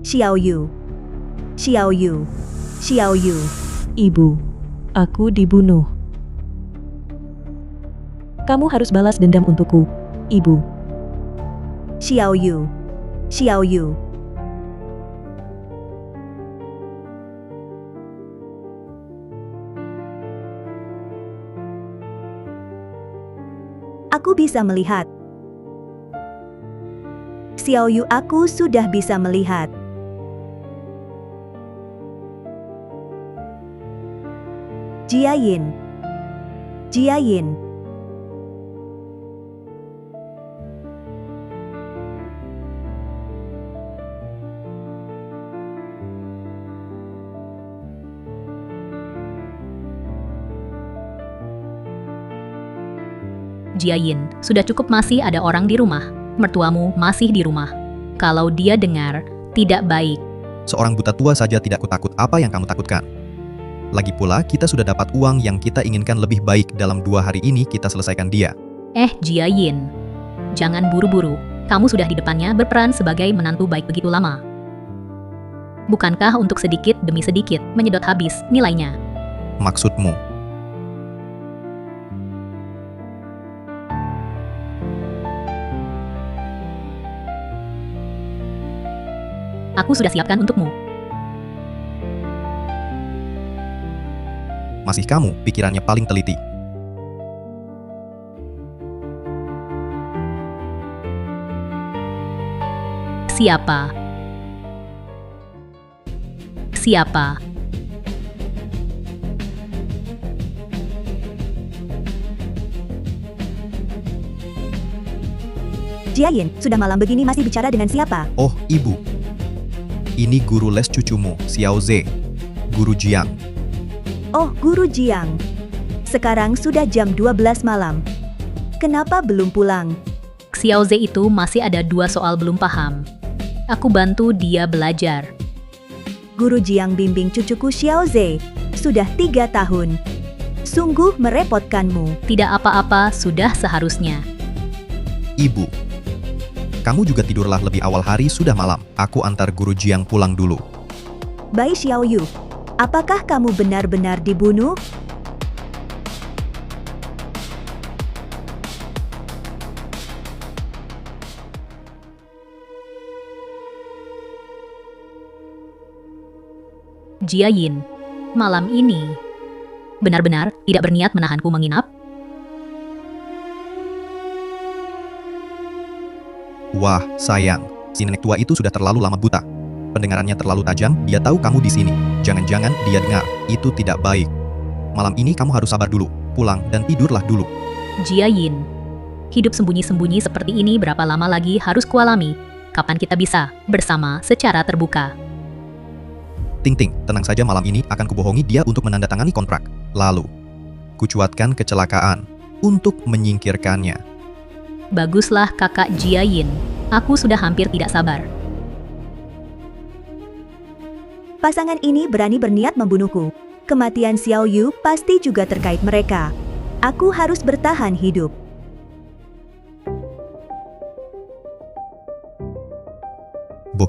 Xiao Yu. Xiao Yu. Xiao Yu. Ibu, aku dibunuh. Kamu harus balas dendam untukku, Ibu. Xiao Yu. Xiao Yu. Aku bisa melihat. Xiao Yu, aku sudah bisa melihat. Jia Yin. Jia Yin. Jia Yin, sudah cukup, masih ada orang di rumah. Mertuamu masih di rumah. Kalau dia dengar, tidak baik. Seorang buta tua saja tidak kutakut apa yang kamu takutkan. Lagi pula, kita sudah dapat uang yang kita inginkan lebih baik. Dalam 2 hari ini kita selesaikan dia. Jia Yin, jangan buru-buru. Kamu sudah di depannya berperan sebagai menantu baik begitu lama. Bukankah untuk sedikit demi sedikit menyedot habis nilainya? Maksudmu? Aku sudah siapkan untukmu. Masih kamu, pikirannya paling teliti. Siapa? Siapa? Jia Yin, sudah malam begini masih bicara dengan siapa? Oh, Ibu. Ini guru les cucumu, Xiao Ze. Guru Jiang. Oh, Guru Jiang. Sekarang sudah jam 12 malam. Kenapa belum pulang? Xiao Ze itu masih ada 2 soal belum paham. Aku bantu dia belajar. Guru Jiang bimbing cucuku Xiao Ze. Sudah 3 tahun. Sungguh merepotkanmu. Tidak apa-apa, sudah seharusnya. Ibu. Kamu juga tidurlah lebih awal, hari sudah malam. Aku antar Guru Jiang pulang dulu. Bai Xiao Yu, apakah kamu benar-benar dibunuh? Jia Yin, malam ini benar-benar tidak berniat menahanku menginap? Wah, sayang. Si nenek tua itu sudah terlalu lama buta. Pendengarannya terlalu tajam, dia tahu kamu di sini. Jangan-jangan dia dengar. Itu tidak baik. Malam ini kamu harus sabar dulu. Pulang dan tidurlah dulu. Jia Yin, hidup sembunyi-sembunyi seperti ini berapa lama lagi harus kualami? Kapan kita bisa bersama secara terbuka? Ting Ting, tenang saja, malam ini akan kubohongi dia untuk menandatangani kontrak. Lalu, kucuatkan kecelakaan untuk menyingkirkannya. Baguslah kakak Jia Yin, aku sudah hampir tidak sabar. Pasangan ini berani berniat membunuhku. Kematian Xiao Yu pasti juga terkait mereka. Aku harus bertahan hidup. Boh.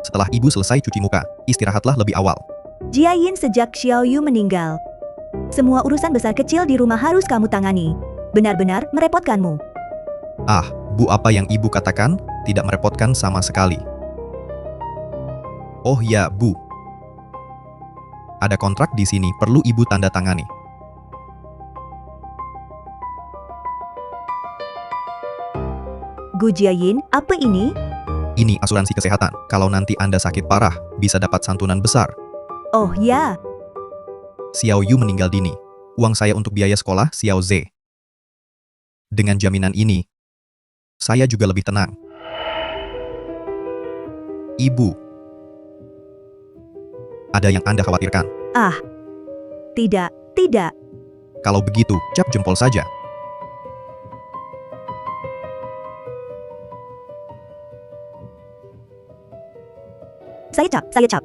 Setelah ibu selesai cuci muka, istirahatlah lebih awal. Jia Yin, sejak Xiao Yu meninggal, semua urusan besar kecil di rumah harus kamu tangani. Benar-benar merepotkanmu. Ah, Bu, apa yang ibu katakan tidak merepotkan sama sekali. Oh ya, Bu. Ada kontrak di sini, perlu ibu tanda tangani. Gu Jia Yin, apa ini? Ini asuransi kesehatan. Kalau nanti Anda sakit parah, bisa dapat santunan besar. Oh ya, Xiao Yu meninggal dini. Uang saya untuk biaya sekolah Xiao Ze. Dengan jaminan ini, saya juga lebih tenang. Ibu, ada yang Anda khawatirkan? ah. Tidak, tidak. Kalau begitu, cap jempol saja. Saya cap.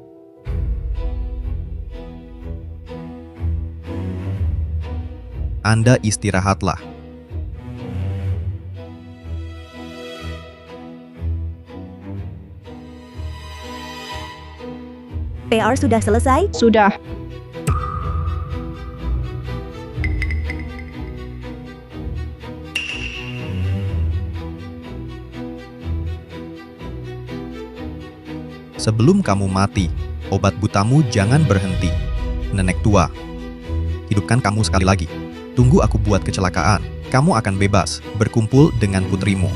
Anda istirahatlah. PR sudah selesai? Sudah. Sebelum kamu mati, obat butamu jangan berhenti. Nenek tua, hidupkan kamu sekali lagi. Tunggu aku buat kecelakaan. Kamu akan bebas, berkumpul dengan putrimu.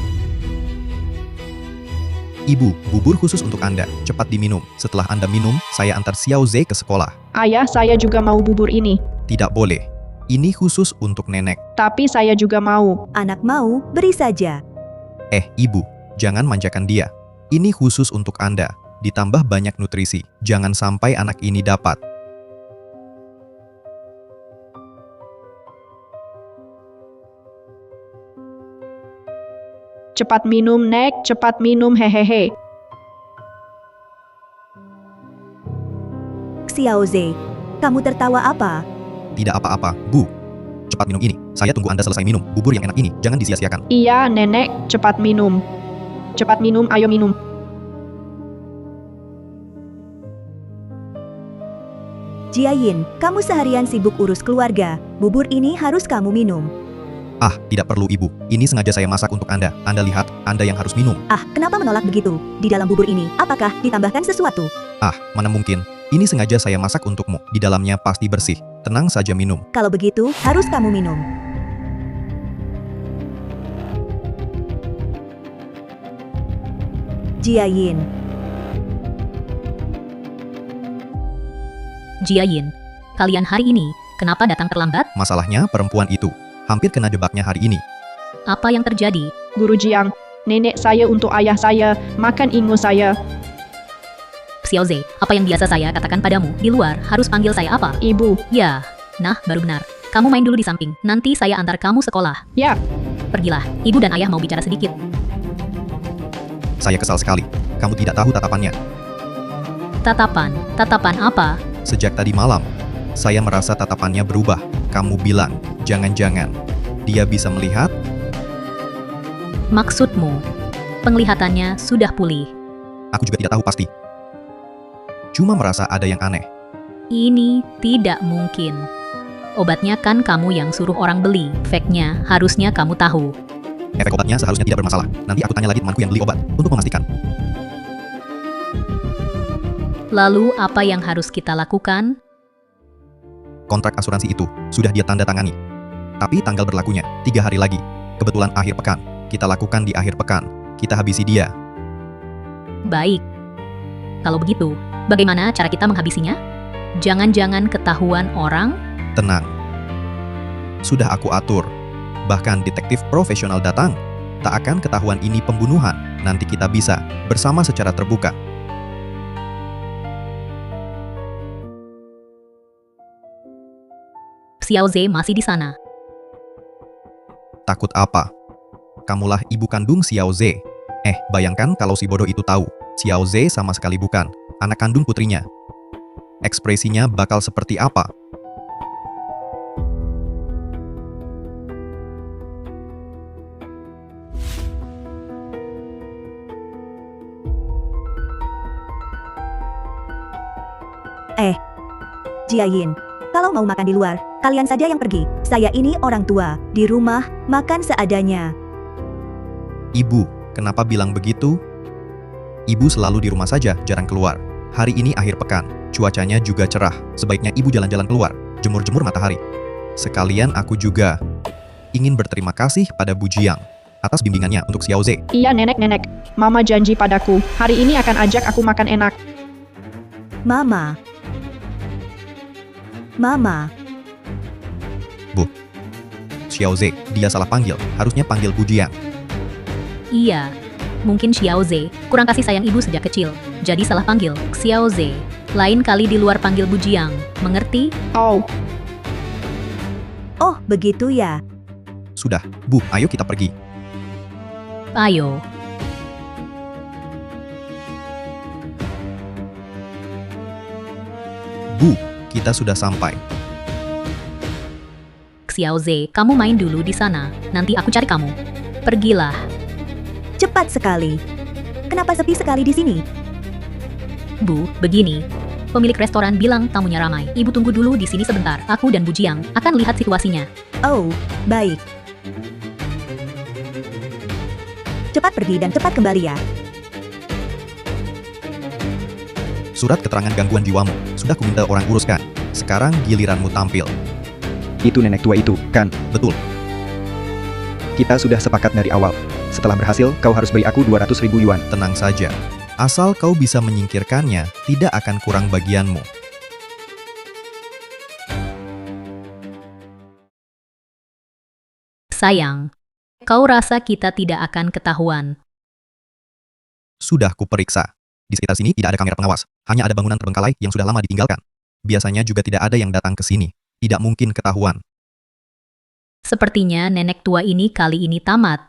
Ibu, bubur khusus untuk Anda. Cepat diminum. Setelah Anda minum, saya antar Xiao Ze ke sekolah. Ayah, saya juga mau bubur ini. Tidak boleh. Ini khusus untuk nenek. Tapi saya juga mau. Anak mau, beri saja. Ibu, jangan manjakan dia. Ini khusus untuk Anda. Ditambah banyak nutrisi. Jangan sampai anak ini dapat. Cepat minum, Nek. Cepat minum, hehehe. Xiao Ze, kamu tertawa apa? Tidak apa-apa, Bu. Cepat minum ini. Saya tunggu Anda selesai minum. Bubur yang enak ini, jangan disia-siakan. Iya, Nenek. Cepat minum. Cepat minum, ayo minum. Jiayin, kamu seharian sibuk urus keluarga. Bubur ini harus kamu minum. Tidak perlu Ibu. Ini sengaja saya masak untuk Anda. Anda lihat, Anda yang harus minum. Kenapa menolak begitu? Di dalam bubur ini, apakah ditambahkan sesuatu? Mana mungkin. Ini sengaja saya masak untukmu. Di dalamnya pasti bersih. Tenang saja minum. Kalau begitu, harus kamu minum. Jiayin, Jiayin, kalian hari ini kenapa datang terlambat? Masalahnya perempuan itu. Hampir kena jebaknya hari ini. Apa yang terjadi? Guru Jiang, nenek saya untuk ayah saya, makan ingus saya. Xiao Ze, apa yang biasa saya katakan padamu? Di luar harus panggil saya apa? Ibu. Ya, nah baru benar. Kamu main dulu di samping. Nanti saya antar kamu sekolah. Ya. Pergilah, ibu dan ayah mau bicara sedikit. Saya kesal sekali. Kamu tidak tahu tatapannya. Tatapan apa? Sejak tadi malam, saya merasa tatapannya berubah. Kamu bilang, jangan-jangan dia bisa melihat? Maksudmu, penglihatannya sudah pulih. Aku juga tidak tahu pasti. Cuma merasa ada yang aneh. Ini tidak mungkin. Obatnya kan kamu yang suruh orang beli. Fact-nya harusnya kamu tahu. Efek obatnya seharusnya tidak bermasalah. Nanti aku tanya lagi temanku yang beli obat, untuk memastikan. Lalu apa yang harus kita lakukan? Kontrak asuransi itu sudah dia tanda tangani. Tapi tanggal berlakunya 3 hari lagi. Kebetulan akhir pekan. Kita lakukan di akhir pekan. Kita habisi dia. Baik. Kalau begitu, bagaimana cara kita menghabisinya? Jangan-jangan ketahuan orang? Tenang. Sudah aku atur. Bahkan detektif profesional datang. Tak akan ketahuan ini pembunuhan. Nanti kita bisa bersama secara terbuka. Xiao Ze masih di sana. Takut apa? Kamulah ibu kandung Xiao Ze. Bayangkan kalau si bodoh itu tahu. Xiao Ze sama sekali bukan anak kandung putrinya. Ekspresinya bakal seperti apa? Jiayin, kalau mau makan di luar, kalian saja yang pergi. Saya ini orang tua, di rumah, makan seadanya. Ibu, kenapa bilang begitu? Ibu selalu di rumah saja, jarang keluar. Hari ini akhir pekan, cuacanya juga cerah. Sebaiknya ibu jalan-jalan keluar, jemur-jemur matahari. Sekalian aku juga ingin berterima kasih pada Bu Jiang atas bimbingannya untuk Xiao Ze. Iya, nenek. Mama janji padaku, hari ini akan ajak aku makan enak. Mama. Xiao Ze, dia salah panggil. Harusnya panggil Bu Jiang. Iya, mungkin Xiao Ze kurang kasih sayang ibu sejak kecil. Jadi salah panggil Xiao Ze. Lain kali di luar panggil Bu Jiang. Mengerti? Oh, begitu ya. Sudah, Bu, ayo kita pergi. Ayo. Bu, kita sudah sampai. Xiao Ze, kamu main dulu di sana. Nanti aku cari kamu. Pergilah. Cepat sekali. Kenapa sepi sekali di sini? Bu, begini. Pemilik restoran bilang tamunya ramai. Ibu tunggu dulu di sini sebentar. Aku dan Bu Jiang akan lihat situasinya. Oh, baik. Cepat pergi dan cepat kembali ya. Surat keterangan gangguan jiwamu sudah kuminta orang uruskan. Sekarang giliranmu tampil. Itu nenek tua itu, kan? Betul. Kita sudah sepakat dari awal. Setelah berhasil, kau harus beri aku 200.000 yuan. Tenang saja. Asal kau bisa menyingkirkannya, tidak akan kurang bagianmu. Sayang, kau rasa kita tidak akan ketahuan. Sudah kuperiksa. Di sekitar sini tidak ada kamera pengawas. Hanya ada bangunan terbengkalai yang sudah lama ditinggalkan. Biasanya juga tidak ada yang datang ke sini. Tidak mungkin ketahuan. Sepertinya nenek tua ini kali ini tamat.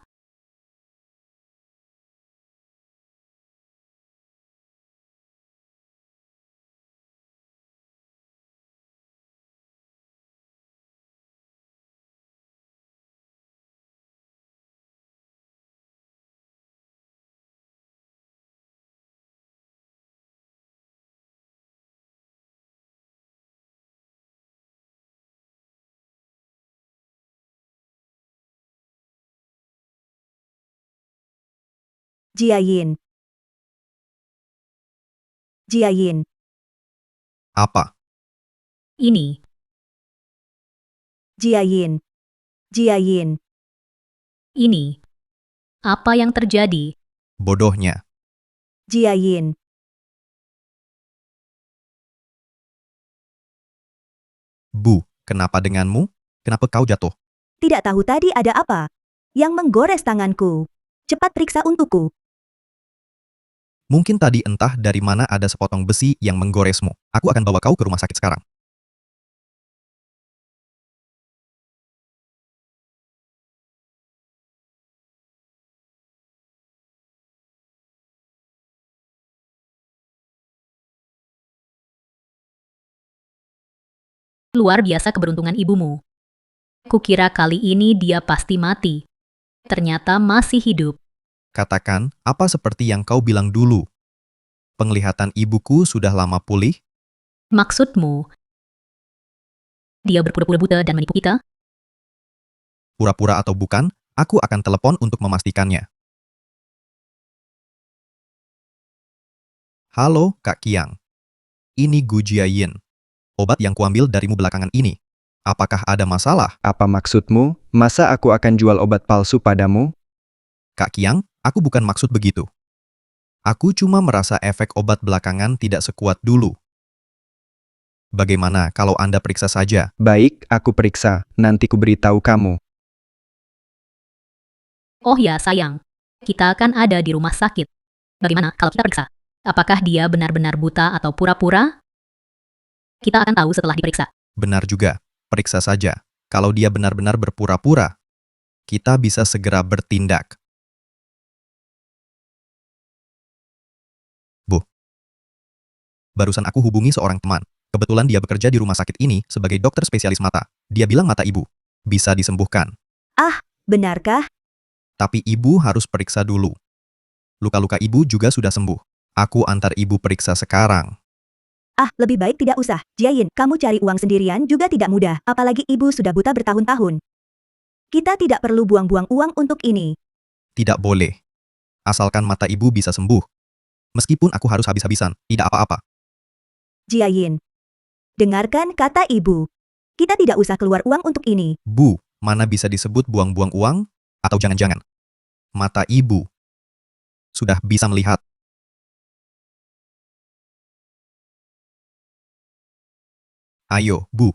Jiayin. Jiayin. Apa? Ini, Jiayin. Jiayin. ini. Apa yang terjadi? Bodohnya. Jiayin. Bu, kenapa denganmu? Kenapa kau jatuh? Tidak tahu tadi ada apa yang menggores tanganku. Cepat periksa untukku. Mungkin tadi entah dari mana ada sepotong besi yang menggoresmu. Aku akan bawa kau ke rumah sakit sekarang. Luar biasa keberuntungan ibumu. Kukira kali ini dia pasti mati. Ternyata masih hidup. Katakan, apa seperti yang kau bilang dulu? Penglihatan ibuku sudah lama pulih? Maksudmu, dia berpura-pura buta dan menipu kita? Pura-pura atau bukan, aku akan telepon untuk memastikannya. Halo, Kak Kiang. Ini Gu Jiayin. Obat yang kuambil darimu belakangan ini. Apakah ada masalah? Apa maksudmu? Masa aku akan jual obat palsu padamu? Kak Kiang, aku bukan maksud begitu. Aku cuma merasa efek obat belakangan tidak sekuat dulu. Bagaimana kalau Anda periksa saja? Baik, aku periksa. Nanti ku beritahu kamu. Oh ya sayang, kita akan ada di rumah sakit. Bagaimana kalau kita periksa? Apakah dia benar-benar buta atau pura-pura? Kita akan tahu setelah diperiksa. Benar juga, periksa saja. Kalau dia benar-benar berpura-pura, kita bisa segera bertindak. Bu, barusan aku hubungi seorang teman. Kebetulan dia bekerja di rumah sakit ini sebagai dokter spesialis mata. Dia bilang mata ibu bisa disembuhkan. Benarkah? Tapi ibu harus periksa dulu. Luka-luka ibu juga sudah sembuh. Aku antar ibu periksa sekarang. Lebih baik tidak usah. Jiayin, kamu cari uang sendirian juga tidak mudah. Apalagi ibu sudah buta bertahun-tahun. Kita tidak perlu buang-buang uang untuk ini. Tidak boleh. Asalkan mata ibu bisa sembuh. Meskipun aku harus habis-habisan, tidak apa-apa. Jiayin. Dengarkan kata ibu. Kita tidak usah keluar uang untuk ini. Bu, mana bisa disebut buang-buang uang? Atau jangan-jangan mata ibu sudah bisa melihat. Ayo, Bu.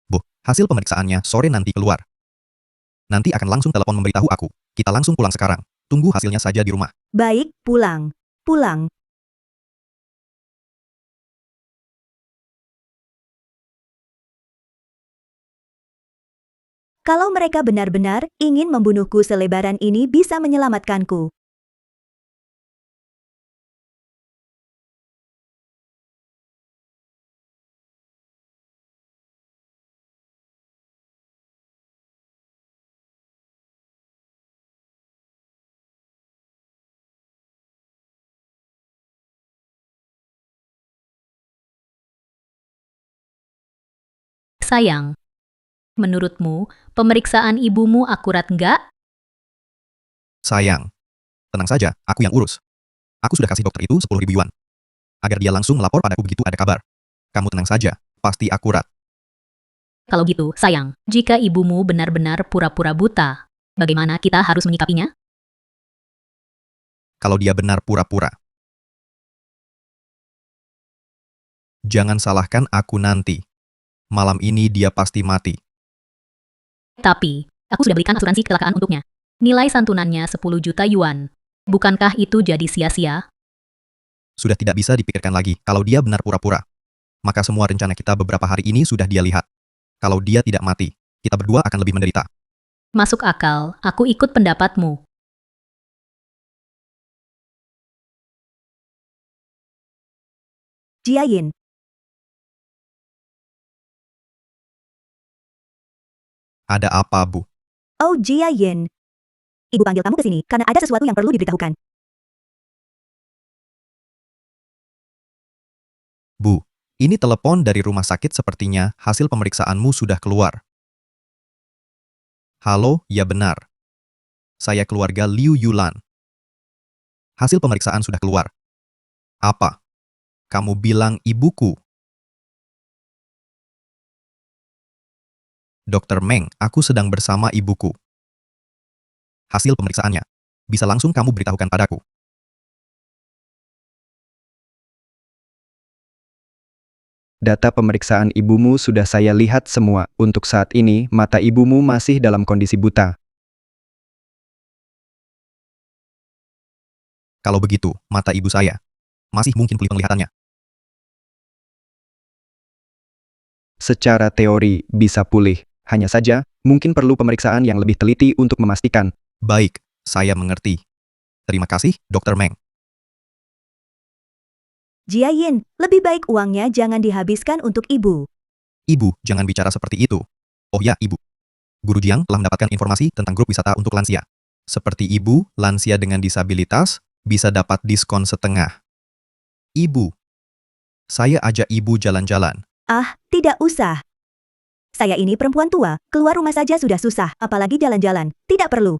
Bu, hasil pemeriksaannya sore nanti keluar. Nanti akan langsung telepon memberitahu aku. Kita langsung pulang sekarang. Tunggu hasilnya saja di rumah. Baik, pulang. Pulang. Kalau mereka benar-benar ingin membunuhku selebaran ini bisa menyelamatkanku. Sayang, menurutmu pemeriksaan ibumu akurat nggak? Sayang, tenang saja, aku yang urus. Aku sudah kasih dokter itu 10.000 yuan. Agar dia langsung melapor padaku begitu ada kabar. Kamu tenang saja, pasti akurat. Kalau gitu, sayang, jika ibumu benar-benar pura-pura buta, bagaimana kita harus menyikapinya? Kalau dia benar pura-pura. Jangan salahkan aku nanti. Malam ini dia pasti mati. Tapi, aku sudah belikan asuransi kecelakaan untuknya. Nilai santunannya 10 juta yuan. Bukankah itu jadi sia-sia? Sudah tidak bisa dipikirkan lagi kalau dia benar pura-pura. Maka semua rencana kita beberapa hari ini sudah dia lihat. Kalau dia tidak mati, kita berdua akan lebih menderita. Masuk akal, aku ikut pendapatmu. Jiayin, Ada apa, Bu? oh Jiayin. Ibu panggil kamu ke sini karena ada sesuatu yang perlu diberitahukan. Bu, ini telepon dari rumah sakit sepertinya hasil pemeriksaanmu sudah keluar. Halo, ya benar. Saya keluarga Liu Yulan. Hasil pemeriksaan sudah keluar. Apa? Kamu bilang ibuku? Dokter Meng, aku sedang bersama ibuku. Hasil pemeriksaannya. Bisa langsung kamu beritahukan padaku. Data pemeriksaan ibumu sudah saya lihat semua. Untuk saat ini, mata ibumu masih dalam kondisi buta. Kalau begitu, mata ibu saya masih mungkin pulih penglihatannya. Secara teori, bisa pulih. Hanya saja, mungkin perlu pemeriksaan yang lebih teliti untuk memastikan. Baik, saya mengerti. Terima kasih, Dokter Meng. Jiayin, lebih baik uangnya jangan dihabiskan untuk ibu. Ibu, jangan bicara seperti itu. Oh ya, Ibu. Guru Jiang telah mendapatkan informasi tentang grup wisata untuk lansia. Seperti ibu, lansia dengan disabilitas, bisa dapat diskon setengah. Ibu, saya ajak ibu jalan-jalan. Ah, tidak usah. Saya ini perempuan tua, keluar rumah saja sudah susah, apalagi jalan-jalan. Tidak perlu.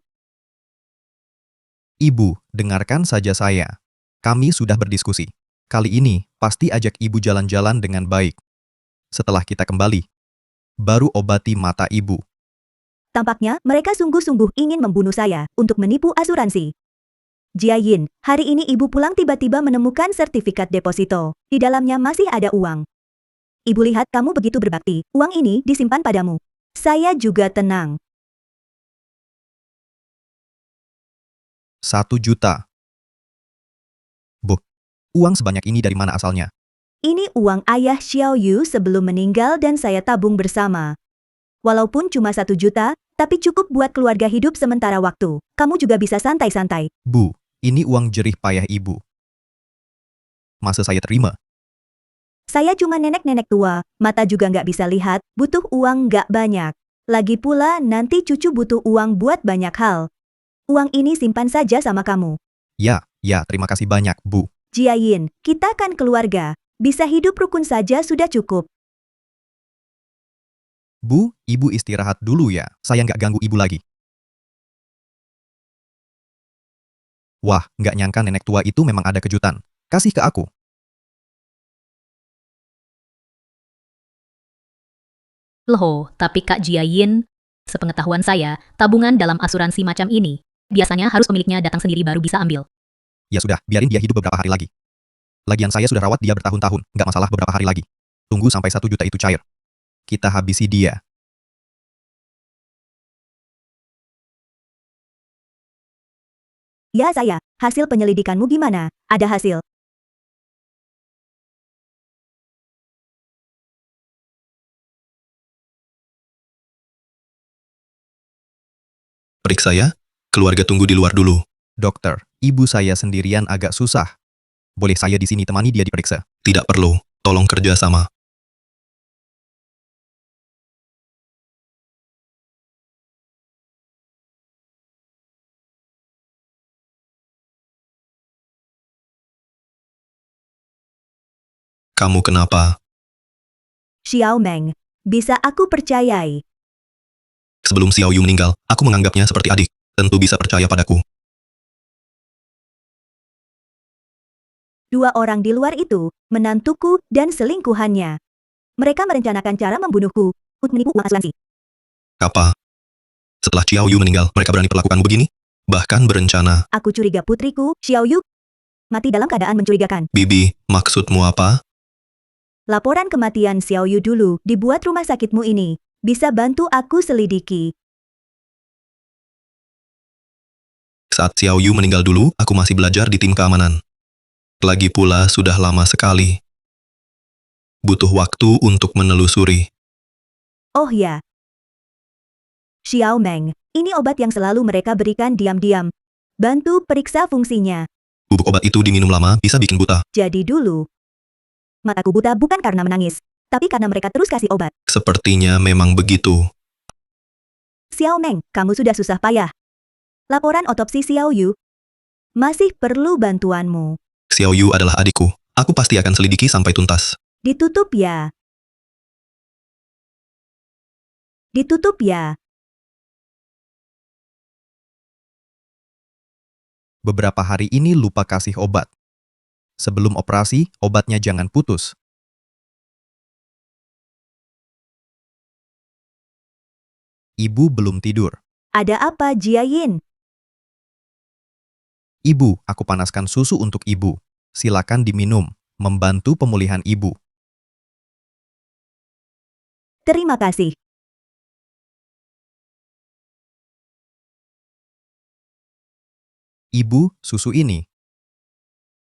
Ibu, dengarkan saja saya. Kami sudah berdiskusi. Kali ini, pasti ajak ibu jalan-jalan dengan baik. Setelah kita kembali, baru obati mata ibu. Tampaknya mereka sungguh-sungguh ingin membunuh saya untuk menipu asuransi. Jiayin, hari ini ibu pulang tiba-tiba menemukan sertifikat deposito. Di dalamnya masih ada uang. Ibu lihat kamu begitu berbakti, uang ini disimpan padamu. Saya juga tenang. 1 juta. Bu, uang sebanyak ini dari mana asalnya? Ini uang ayah Xiao Yu sebelum meninggal dan saya tabung bersama. Walaupun cuma 1 juta, tapi cukup buat keluarga hidup sementara waktu. Kamu juga bisa santai-santai. Bu, ini uang jerih payah ibu. Masa saya terima? Saya cuma nenek-nenek tua, mata juga nggak bisa lihat, butuh uang nggak banyak. Lagi pula nanti cucu butuh uang buat banyak hal. Uang ini simpan saja sama kamu. Ya, terima kasih banyak, Bu. Jiayin, kita kan keluarga. Bisa hidup rukun saja sudah cukup. Bu, ibu istirahat dulu ya. Saya nggak ganggu ibu lagi. Wah, nggak nyangka nenek tua itu memang ada kejutan. Kasih ke aku. Loh, tapi Kak Jiayin, sepengetahuan saya, tabungan dalam asuransi macam ini, biasanya harus pemiliknya datang sendiri baru bisa ambil. Ya sudah, biarin dia hidup beberapa hari lagi. Lagian saya sudah rawat dia bertahun-tahun, nggak masalah beberapa hari lagi. Tunggu sampai 1 juta itu cair. Kita habisi dia. Ya saya, hasil penyelidikanmu gimana? Ada hasil. Periksa ya, keluarga tunggu di luar dulu. Dokter, ibu saya sendirian agak susah. Boleh saya di sini temani dia diperiksa? Tidak perlu, tolong kerja sama. Kamu kenapa? Xiao Meng, Bisa aku percayai. Sebelum Xiao Yu meninggal, aku menganggapnya seperti adik. Tentu bisa percaya padaku. Dua orang di luar itu, menantuku dan selingkuhannya. Mereka merencanakan cara membunuhku untuk menipu uang asuransi. Apa? Setelah Xiao Yu meninggal, mereka berani perlakukan begini? Bahkan berencana. Aku curiga putriku, Xiao Yu, mati dalam keadaan mencurigakan. Bibi, maksudmu apa? Laporan kematian Xiao Yu dulu dibuat rumah sakitmu ini. Bisa bantu aku selidiki. Saat Xiao Yu meninggal dulu, aku masih belajar di tim keamanan. Lagi pula sudah lama sekali. Butuh waktu untuk menelusuri. Oh ya. Xiao Meng, ini obat yang selalu mereka berikan diam-diam. Bantu periksa fungsinya. Bubuk obat itu diminum lama bisa bikin buta. Jadi dulu, mataku buta bukan karena menangis, tapi karena mereka terus kasih obat. Sepertinya memang begitu. Xiao Meng, kamu sudah susah payah. Laporan otopsi Xiao Yu masih perlu bantuanmu. Xiao Yu adalah adikku. Aku pasti akan selidiki sampai tuntas. Ditutup ya. Ditutup ya. Beberapa hari ini lupa kasih obat. Sebelum operasi, obatnya jangan putus. Ibu belum tidur. Ada apa, Jiayin? Ibu, aku panaskan susu untuk ibu. Silakan diminum, membantu pemulihan ibu. Terima kasih. Ibu, susu ini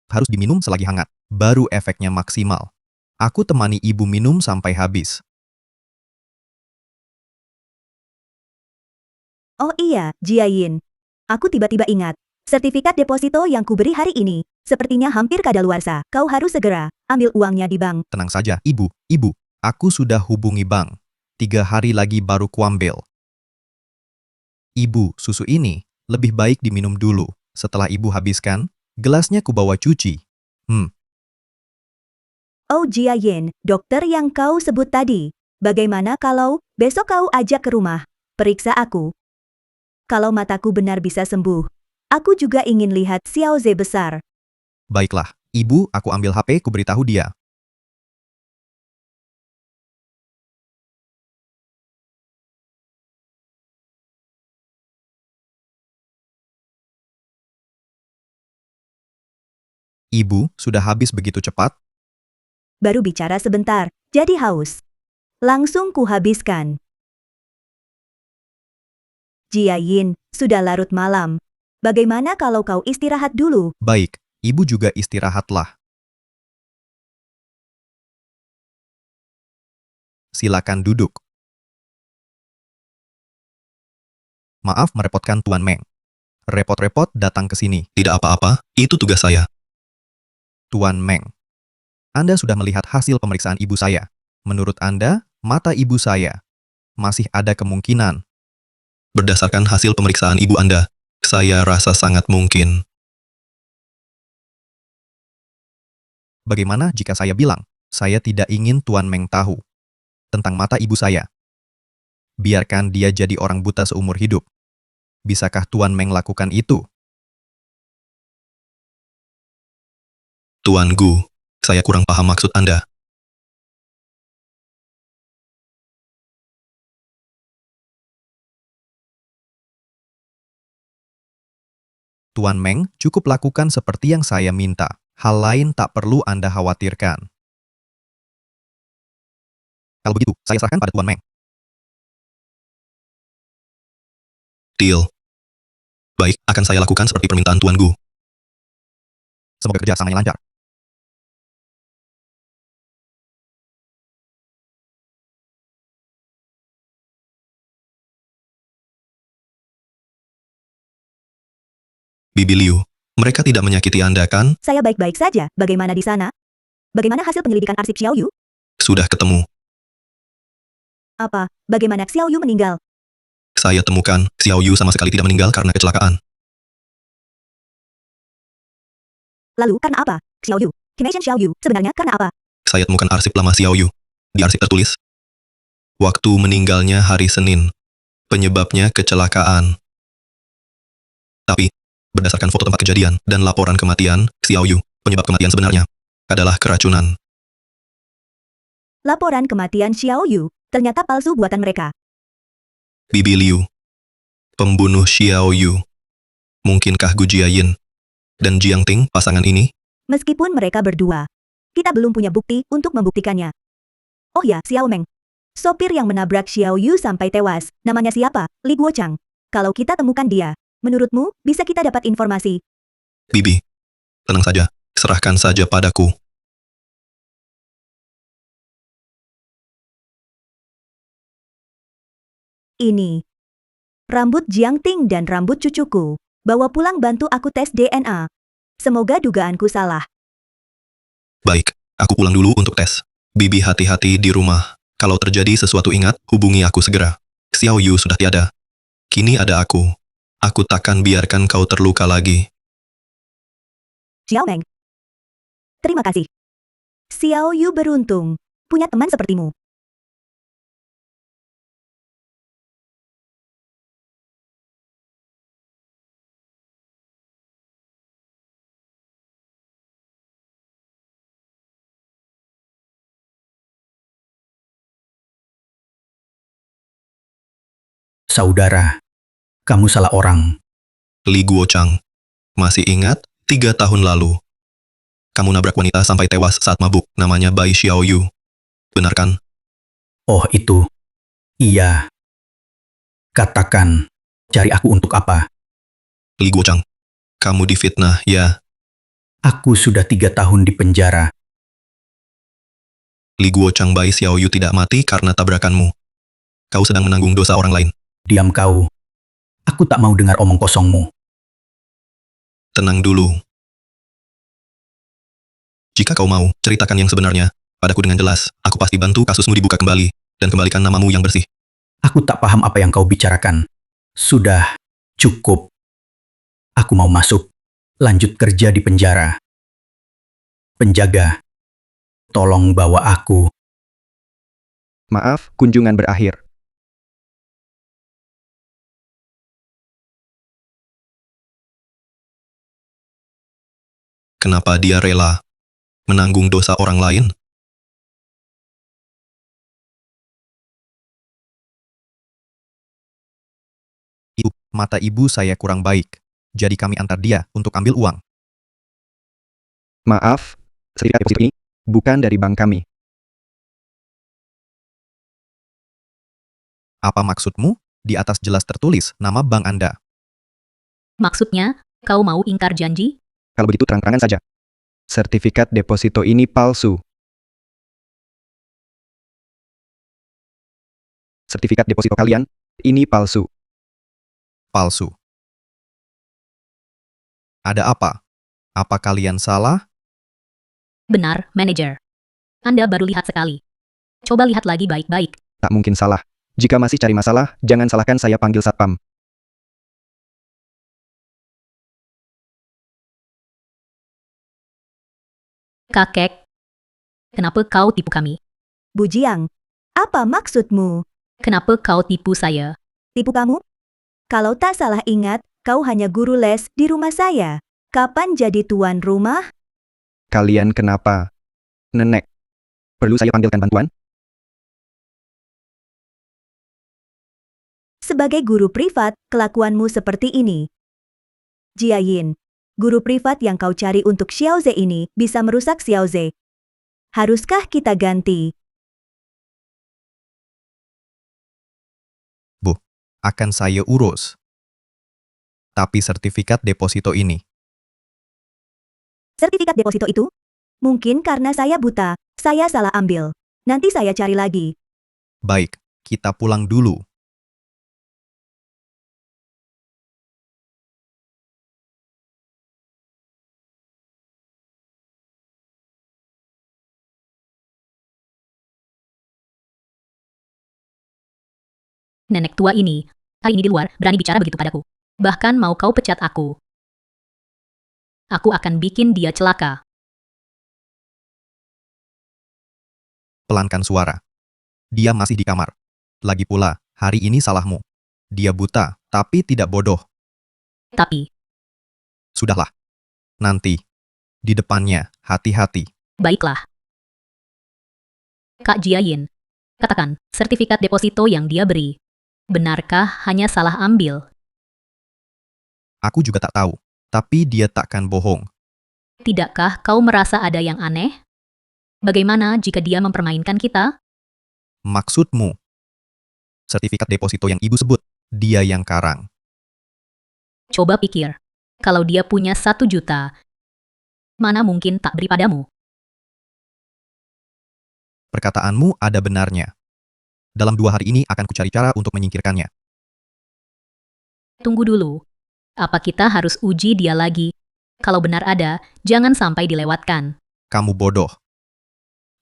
harus diminum selagi hangat, baru efeknya maksimal. Aku temani ibu minum sampai habis. Oh iya, Jiayin. Aku tiba-tiba ingat. Sertifikat deposito yang kuberi hari ini, sepertinya hampir kadaluarsa. Kau harus segera ambil uangnya di bank. Tenang saja, ibu. Aku sudah hubungi bank. 3 hari lagi baru kuambil. Ibu, susu ini lebih baik diminum dulu. Setelah ibu habiskan, gelasnya kubawa cuci. Oh Jiayin, dokter yang kau sebut tadi. Bagaimana kalau besok kau ajak ke rumah? Periksa aku. Kalau mataku benar bisa sembuh. Aku juga ingin lihat Xiao Ze besar. Baiklah, ibu, aku ambil HP, kuberitahu dia. Ibu, sudah habis begitu cepat? Baru bicara sebentar, jadi haus. Langsung kuhabiskan. Jiayin, sudah larut malam. Bagaimana kalau kau istirahat dulu? Baik, ibu juga istirahatlah. Silakan duduk. Maaf merepotkan Tuan Meng. Repot-repot datang ke sini. Tidak apa-apa, itu tugas saya. Tuan Meng, Anda sudah melihat hasil pemeriksaan ibu saya. Menurut Anda, mata ibu saya masih ada kemungkinan. Berdasarkan hasil pemeriksaan ibu Anda, saya rasa sangat mungkin. Bagaimana jika saya bilang, saya tidak ingin Tuan Meng tahu tentang mata ibu saya? Biarkan dia jadi orang buta seumur hidup. Bisakah Tuan Meng lakukan itu? Tuan Gu, saya kurang paham maksud Anda. Tuan Meng, cukup lakukan seperti yang saya minta. Hal lain tak perlu Anda khawatirkan. Kalau begitu, saya serahkan pada Tuan Meng. Deal. Baik, akan saya lakukan seperti permintaan Tuan Gu. Semoga kerjasamanya lancar. Bibi Liu, mereka tidak menyakiti Anda kan? Saya baik-baik saja. Bagaimana di sana? Bagaimana hasil penyelidikan arsip Xiao Yu? Sudah ketemu. Apa? Bagaimana Xiao Yu meninggal? Saya temukan, Xiao Yu sama sekali tidak meninggal karena kecelakaan. Lalu, karena apa? Xiao Yu. Kim Xiao Yu, sebenarnya karena apa? Saya temukan arsip lama Xiao Yu. Di arsip tertulis, Waktu meninggalnya hari Senin. Penyebabnya kecelakaan. Tapi, berdasarkan foto tempat kejadian dan laporan kematian, Xiao Yu, penyebab kematian sebenarnya adalah keracunan. Laporan kematian Xiao Yu ternyata palsu buatan mereka. Bibi Liu, pembunuh Xiao Yu. Mungkinkah Gu Jiayin dan Jiang Ting pasangan ini? Meskipun mereka berdua, kita belum punya bukti untuk membuktikannya. Oh ya, Xiao Meng. Sopir yang menabrak Xiao Yu sampai tewas, namanya siapa? Li Guochang. Kalau kita temukan dia, menurutmu, bisa kita dapat informasi? Bibi, tenang saja, serahkan saja padaku. Ini. Rambut Jiang Ting dan rambut cucuku. Bawa pulang bantu aku tes DNA. Semoga dugaanku salah. Baik, aku pulang dulu untuk tes. Bibi hati-hati di rumah. Kalau terjadi sesuatu ingat, hubungi aku segera. Xiao Yu sudah tiada. Kini ada aku. Aku takkan biarkan kau terluka lagi. Xiao Meng. Terima kasih. Xiao Yu beruntung. Punya teman sepertimu. Saudara, kamu salah orang. Li Guochang. Masih ingat? 3 tahun lalu. Kamu nabrak wanita sampai tewas saat mabuk, namanya Bai Xiao Yu. Benar kan? Oh itu. Iya. Katakan, cari aku untuk apa? Li Guochang. Kamu difitnah, ya? Aku sudah 3 tahun di penjara. Li Guochang, Bai Xiao Yu tidak mati karena tabrakanmu. Kau sedang menanggung dosa orang lain. Diam kau. Aku tak mau dengar omong kosongmu. Tenang dulu. Jika kau mau, ceritakan yang sebenarnya. Padaku dengan jelas, aku pasti bantu kasusmu dibuka kembali, dan kembalikan namamu yang bersih. Aku tak paham apa yang kau bicarakan. Sudah, cukup. Aku mau masuk. Lanjut kerja di penjara. Penjaga, tolong bawa aku. Maaf, kunjungan berakhir. Kenapa dia rela menanggung dosa orang lain? Ibu, mata ibu saya kurang baik. Jadi kami antar dia untuk ambil uang. Maaf, sertifikat deposito ini bukan dari bank kami. Apa maksudmu? Di atas jelas tertulis nama bank Anda. Maksudnya, kau mau ingkar janji? Kalau begitu terang-terangan saja. Sertifikat deposito ini palsu. Sertifikat deposito kalian, ini palsu. Palsu. Ada apa? Apa kalian salah? Benar, manajer. Anda baru lihat sekali. Coba lihat lagi baik-baik. Tak mungkin salah. Jika masih cari masalah, jangan salahkan saya panggil satpam. Kakek, kenapa kau tipu kami? Bu Jiang, apa maksudmu? Kenapa kau tipu saya? Tipu kamu? Kalau tak salah ingat, kau hanya guru les di rumah saya. Kapan jadi tuan rumah? Kalian kenapa? Nenek, perlu saya panggilkan bantuan? Sebagai guru privat, kelakuanmu seperti ini. Jiayin, guru privat yang kau cari untuk Xiaoze ini bisa merusak Xiaoze. Haruskah kita ganti? Bu, akan saya urus. Tapi sertifikat deposito ini. Sertifikat deposito itu? Mungkin karena saya buta, saya salah ambil. Nanti saya cari lagi. Baik, kita pulang dulu. Nenek tua ini, hari ini di luar, berani bicara begitu padaku. Bahkan mau kau pecat aku. Aku akan bikin dia celaka. Pelankan suara. Dia masih di kamar. Lagi pula, hari ini salahmu. Dia buta, tapi tidak bodoh. Tapi, Sudahlah. Nanti. Di depannya, hati-hati. baiklah. Kak Jiayin, katakan, sertifikat deposito yang dia beri. Benarkah hanya salah ambil? Aku juga tak tahu. Tapi dia takkan bohong. Tidakkah kau merasa ada yang aneh? Bagaimana jika dia mempermainkan kita? Maksudmu? Sertifikat deposito yang ibu sebut, dia yang karang. Coba pikir, kalau dia punya 1 juta, mana mungkin tak beri padamu? Perkataanmu ada benarnya. Dalam 2 hari ini akan kucari cara untuk menyingkirkannya. Tunggu dulu. Apa kita harus uji dia lagi? Kalau benar ada, jangan sampai dilewatkan. Kamu bodoh.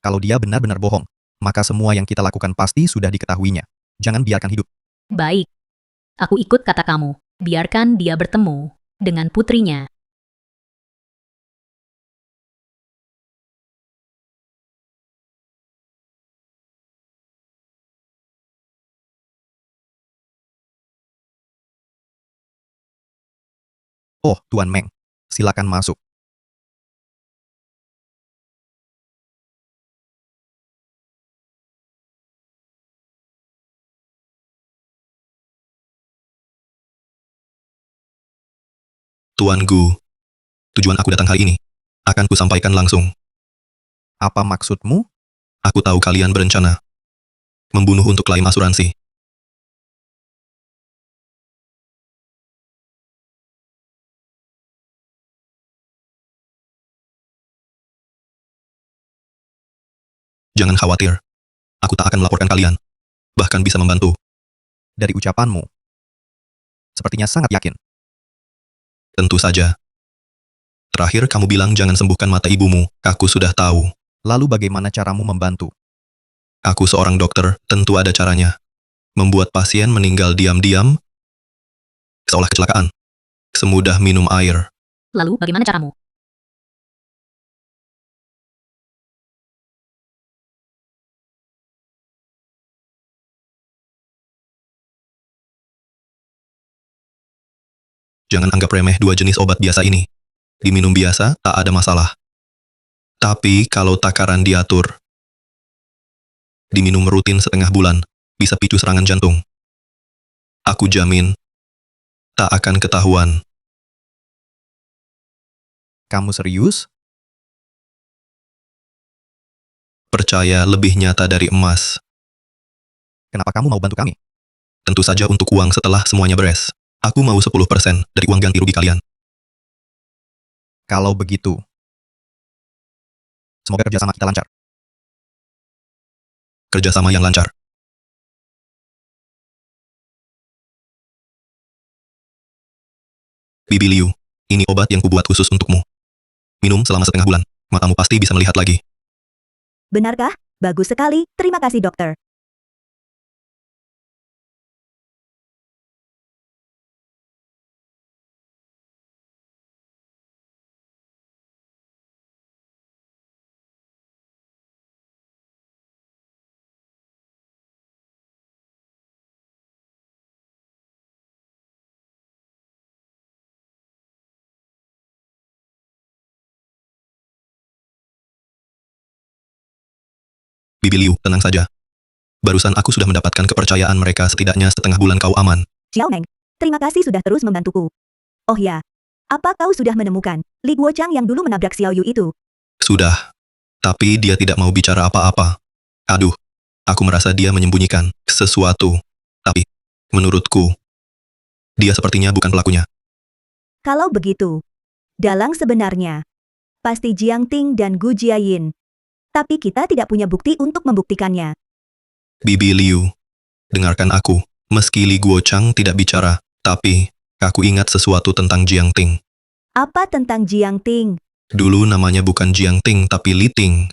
Kalau dia benar-benar bohong, maka semua yang kita lakukan pasti sudah diketahuinya. Jangan biarkan hidup. Baik. Aku ikut kata kamu. Biarkan dia bertemu dengan putrinya. Oh, Tuan Meng. Silakan masuk. Tuan Gu, tujuan aku datang hari ini. Akan kusampaikan langsung. Apa maksudmu? Aku tahu kalian berencana membunuh untuk klaim asuransi. Jangan khawatir. Aku tak akan melaporkan kalian. Bahkan bisa membantu. Dari ucapanmu. Sepertinya sangat yakin. Tentu saja. Terakhir kamu bilang jangan sembuhkan mata ibumu. Aku sudah tahu. Lalu bagaimana caramu membantu? Aku seorang dokter, tentu ada caranya. Membuat pasien meninggal diam-diam, seolah kecelakaan. Semudah minum air. Lalu bagaimana caramu? Jangan anggap remeh 2 jenis obat biasa ini. Diminum biasa, tak ada masalah. Tapi kalau takaran diatur, diminum rutin setengah bulan, bisa picu serangan jantung. Aku jamin, tak akan ketahuan. Kamu serius? Percaya lebih nyata dari emas. Kenapa kamu mau bantu kami? Tentu saja untuk uang setelah semuanya beres. Aku mau 10% dari uang ganti rugi kalian. Kalau begitu. Semoga kerjasama kita lancar. Kerjasama yang lancar. Bibi Liu, ini obat yang kubuat khusus untukmu. Minum selama setengah bulan, matamu pasti bisa melihat lagi. Benarkah? Bagus sekali, terima kasih dokter. Bibi Liu, tenang saja. Barusan aku sudah mendapatkan kepercayaan mereka, setidaknya setengah bulan kau aman. Xiao Meng, terima kasih sudah terus membantuku. Oh ya, apa kau sudah menemukan Li Guochang yang dulu menabrak Xiao Yu itu? Sudah. Tapi dia tidak mau bicara apa-apa. Aduh, aku merasa dia menyembunyikan sesuatu. Tapi, menurutku, dia sepertinya bukan pelakunya. Kalau begitu, dalang sebenarnya pasti Jiang Ting dan Gu Jiayin. Tapi kita tidak punya bukti untuk membuktikannya. Bibi Liu, dengarkan aku. Meski Li Guochang tidak bicara, tapi aku ingat sesuatu tentang Jiang Ting. Apa tentang Jiang Ting? Dulu namanya bukan Jiang Ting tapi Li Ting.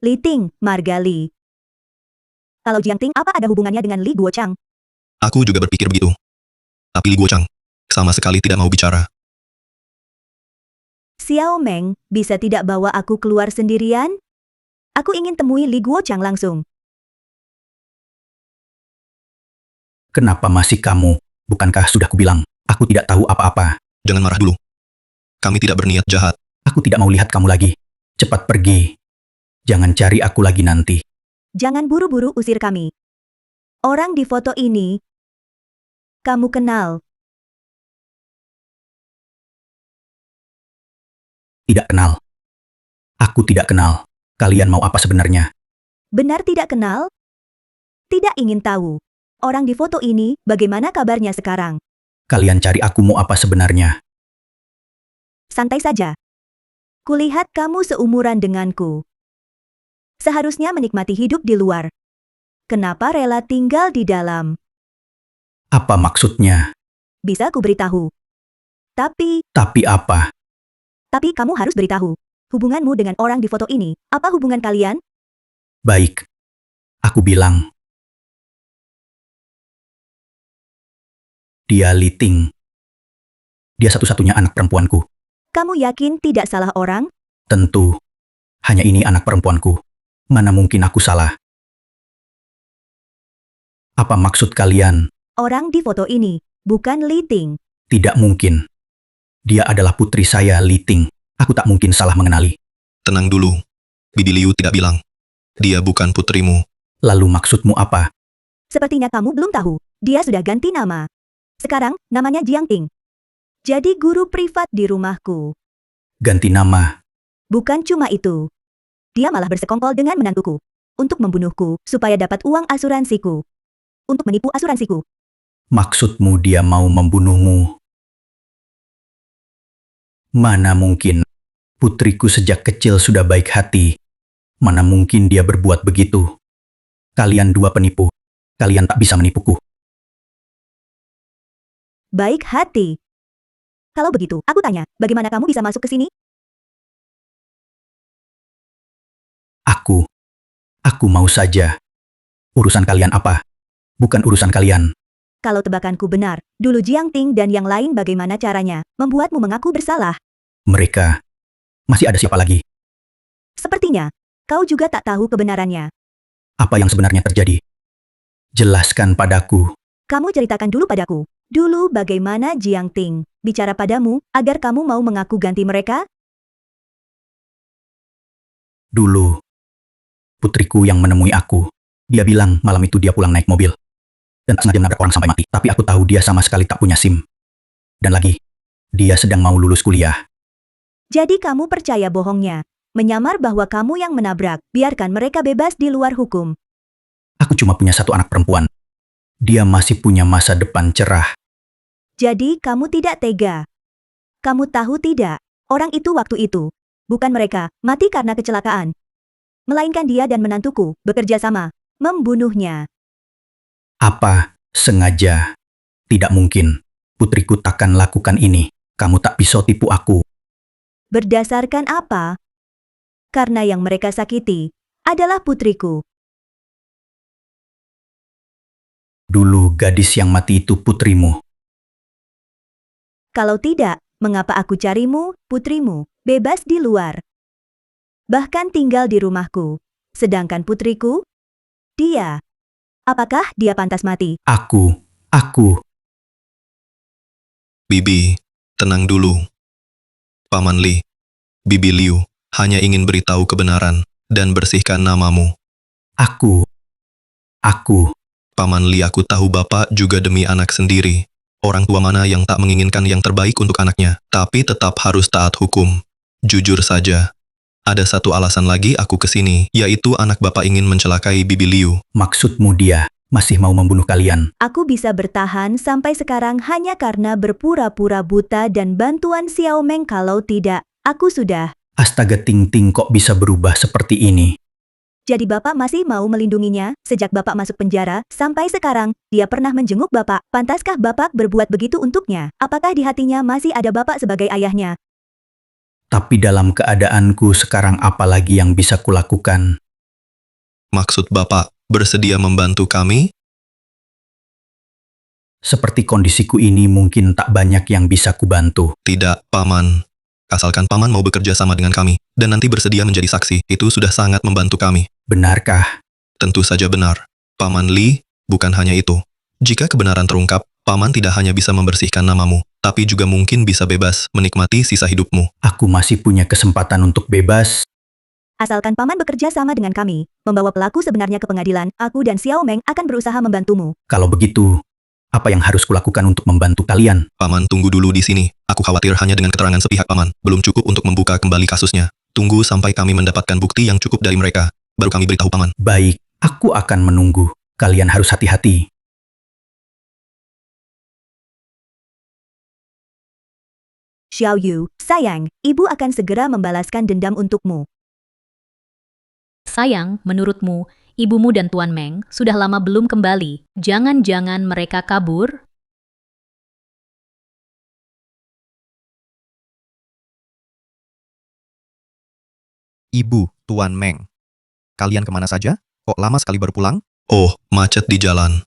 Li Ting, marga Li. Kalau Jiang Ting apa ada hubungannya dengan Li Guochang? Aku juga berpikir begitu. Tapi Li Guochang sama sekali tidak mau bicara. Xiao Meng, bisa tidak bawa aku keluar sendirian? Aku ingin temui Li Guochang langsung. Kenapa masih kamu? Bukankah sudah kubilang, aku tidak tahu apa-apa. Jangan marah dulu. Kami tidak berniat jahat. Aku tidak mau lihat kamu lagi. Cepat pergi. Jangan cari aku lagi nanti. Jangan buru-buru usir kami. Orang di foto ini, kamu kenal. Tidak kenal. Aku tidak kenal. Kalian mau apa sebenarnya? Benar tidak kenal? Tidak ingin tahu. Orang di foto ini, bagaimana kabarnya sekarang? Kalian cari aku mau apa sebenarnya? Santai saja. Kulihat kamu seumuran denganku. Seharusnya menikmati hidup di luar. Kenapa rela tinggal di dalam? Apa maksudnya? Bisa ku beritahu. Tapi Apa? Tapi kamu harus beritahu. Hubunganmu dengan orang di foto ini, apa hubungan kalian? Baik. Aku bilang. Dia Liting. Dia satu-satunya anak perempuanku. Kamu yakin tidak salah orang? Tentu. Hanya ini anak perempuanku. Mana mungkin aku salah? Apa maksud kalian? Orang di foto ini, bukan Liting. Tidak mungkin. Dia adalah putri saya, Liting. Aku tak mungkin salah mengenali. Tenang dulu. Bibi Liu tidak bilang. Dia bukan putrimu. Lalu maksudmu apa? Sepertinya kamu belum tahu. Dia sudah ganti nama. Sekarang, namanya Jiang Ting. Jadi guru privat di rumahku. Ganti nama. Bukan cuma itu. Dia malah bersekongkol dengan menantuku. Untuk membunuhku, supaya dapat uang asuransiku. Untuk menipu asuransiku. Maksudmu dia mau membunuhmu? Mana mungkin. Putriku sejak kecil sudah baik hati. Mana mungkin dia berbuat begitu? Kalian dua penipu. Kalian tak bisa menipuku. Baik hati. Kalau begitu, aku tanya, bagaimana kamu bisa masuk ke sini? Aku mau saja. Urusan kalian apa? Bukan urusan kalian. Kalau tebakanku benar, dulu Jiang Ting dan yang lain bagaimana caranya membuatmu mengaku bersalah? Mereka. Masih ada siapa lagi? Sepertinya, kau juga tak tahu kebenarannya. Apa yang sebenarnya terjadi? Jelaskan padaku. Kamu ceritakan dulu padaku. Dulu bagaimana Jiang Ting bicara padamu agar kamu mau mengaku ganti mereka? Dulu. Putriku yang menemui aku. Dia bilang malam itu dia pulang naik mobil. Dan tak sengaja menabrak orang sampai mati. Tapi aku tahu dia sama sekali tak punya SIM. Dan lagi, dia sedang mau lulus kuliah. Jadi kamu percaya bohongnya. Menyamar bahwa kamu yang menabrak. Biarkan mereka bebas di luar hukum. Aku cuma punya satu anak perempuan. Dia masih punya masa depan cerah. Jadi kamu tidak tega. Kamu tahu tidak, orang itu waktu itu. Bukan mereka, mati karena kecelakaan. Melainkan dia dan menantuku, bekerja sama, membunuhnya. Apa? Sengaja? Tidak mungkin. Putriku takkan lakukan ini. Kamu tak bisa tipu aku. Berdasarkan apa? Karena yang mereka sakiti adalah putriku. Dulu gadis yang mati itu putrimu. Kalau tidak, mengapa aku carimu, putrimu, bebas di luar? Bahkan tinggal di rumahku. Sedangkan putriku, dia. Apakah dia pantas mati? Aku. Bibi, tenang dulu. Paman Li, Bibi Liu, hanya ingin beritahu kebenaran dan bersihkan namamu. Aku. Paman Li, aku tahu Bapak juga demi anak sendiri. Orang tua mana yang tak menginginkan yang terbaik untuk anaknya, tapi tetap harus taat hukum. Jujur saja, ada satu alasan lagi aku kesini, yaitu anak Bapak ingin mencelakai Bibi Liu. Maksudmu dia masih mau membunuh kalian? Aku bisa bertahan sampai sekarang hanya karena berpura-pura buta dan bantuan Xiao Meng. Kalau tidak, aku sudah. Astaga, Ting Ting kok bisa berubah seperti ini? Jadi Bapak masih mau melindunginya? Sejak Bapak masuk penjara, sampai sekarang, dia pernah menjenguk Bapak. Pantaskah Bapak berbuat begitu untuknya? Apakah di hatinya masih ada Bapak sebagai ayahnya? Tapi dalam keadaanku sekarang apa lagi yang bisa kulakukan? Maksud Bapak bersedia membantu kami? Seperti kondisiku ini mungkin tak banyak yang bisa kubantu. Tidak, Paman. Asalkan Paman mau bekerja sama dengan kami, dan nanti bersedia menjadi saksi, itu sudah sangat membantu kami. Benarkah? Tentu saja benar. Paman Li, bukan hanya itu. Jika kebenaran terungkap, Paman tidak hanya bisa membersihkan namamu, tapi juga mungkin bisa bebas menikmati sisa hidupmu. Aku masih punya kesempatan untuk bebas. Asalkan Paman bekerja sama dengan kami, membawa pelaku sebenarnya ke pengadilan, aku dan Xiao Meng akan berusaha membantumu. Kalau begitu, apa yang harus kulakukan untuk membantu kalian? Paman, tunggu dulu di sini. Aku khawatir hanya dengan keterangan sepihak Paman belum cukup untuk membuka kembali kasusnya. Tunggu sampai kami mendapatkan bukti yang cukup dari mereka, baru kami beritahu Paman. Baik, aku akan menunggu. Kalian harus hati-hati. Xiao Yu, sayang, ibu akan segera membalaskan dendam untukmu. Sayang, menurutmu, ibumu dan Tuan Meng sudah lama belum kembali. Jangan-jangan mereka kabur? Ibu, Tuan Meng. Kalian kemana saja? Kok lama sekali baru pulang? Oh, macet di jalan.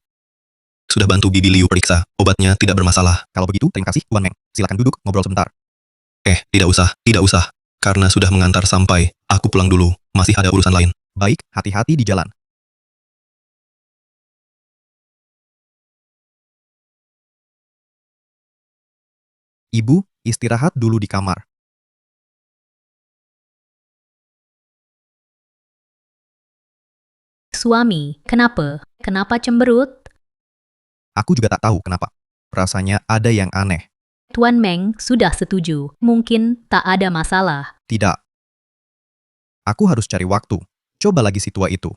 Sudah bantu Bibi Liu periksa, obatnya tidak bermasalah. Kalau begitu, terima kasih, Tuan Meng. Silakan duduk, ngobrol sebentar. Tidak usah. Karena sudah mengantar sampai, aku pulang dulu, masih ada urusan lain. Baik, hati-hati di jalan. Ibu, istirahat dulu di kamar. Suami, kenapa? Kenapa cemberut? Aku juga tak tahu kenapa. Rasanya ada yang aneh. Tuan Meng sudah setuju. Mungkin tak ada masalah. Tidak. Aku harus cari waktu. Coba lagi si tua itu.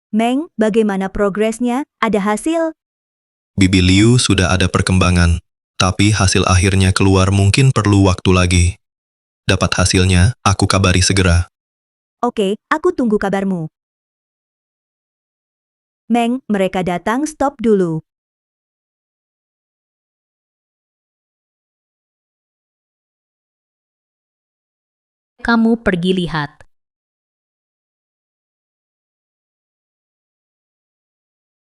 Meng, bagaimana progresnya? Ada hasil? Bibi Liu sudah ada perkembangan, tapi hasil akhirnya keluar mungkin perlu waktu lagi. Dapat hasilnya, aku kabari segera. Oke, aku tunggu kabarmu. Meng, mereka datang, stop dulu. Kamu pergi lihat.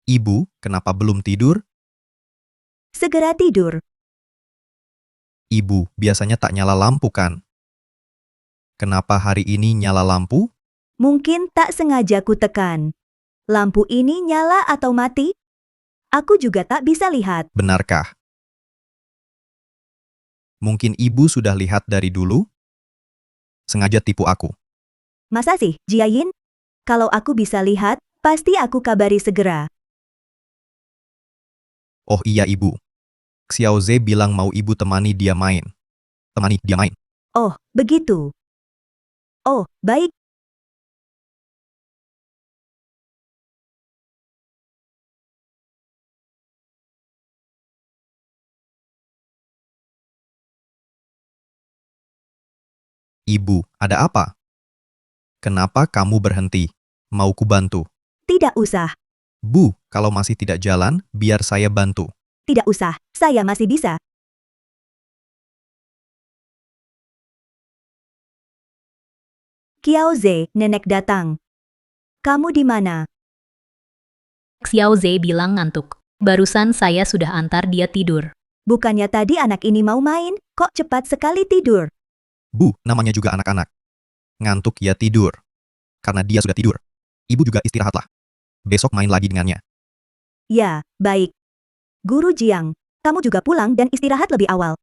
Ibu, kenapa belum tidur? Segera tidur. Ibu, biasanya tak nyala lampu kan? Kenapa hari ini nyala lampu? Mungkin tak sengaja ku tekan. Lampu ini nyala atau mati? Aku juga tak bisa lihat. Benarkah? Mungkin ibu sudah lihat dari dulu? Sengaja tipu aku. Masa sih, Jiayin? Kalau aku bisa lihat, pasti aku kabari segera. Oh iya ibu. Xiao Ze bilang mau ibu temani dia main. Temani dia main. Oh, begitu. Oh, baik. Ibu, ada apa? Kenapa kamu berhenti? Mau ku bantu? Tidak usah. Bu, kalau masih tidak jalan, biar saya bantu. Tidak usah. Saya masih bisa. Qiao Ze, nenek datang. Kamu di mana? Xiao Ze bilang ngantuk. Barusan saya sudah antar dia tidur. Bukannya tadi anak ini mau main, kok cepat sekali tidur? Bu, namanya juga anak-anak. Ngantuk ya tidur. Karena dia sudah tidur. Ibu juga istirahatlah. Besok main lagi dengannya. Ya, baik. Guru Jiang, kamu juga pulang dan istirahat lebih awal.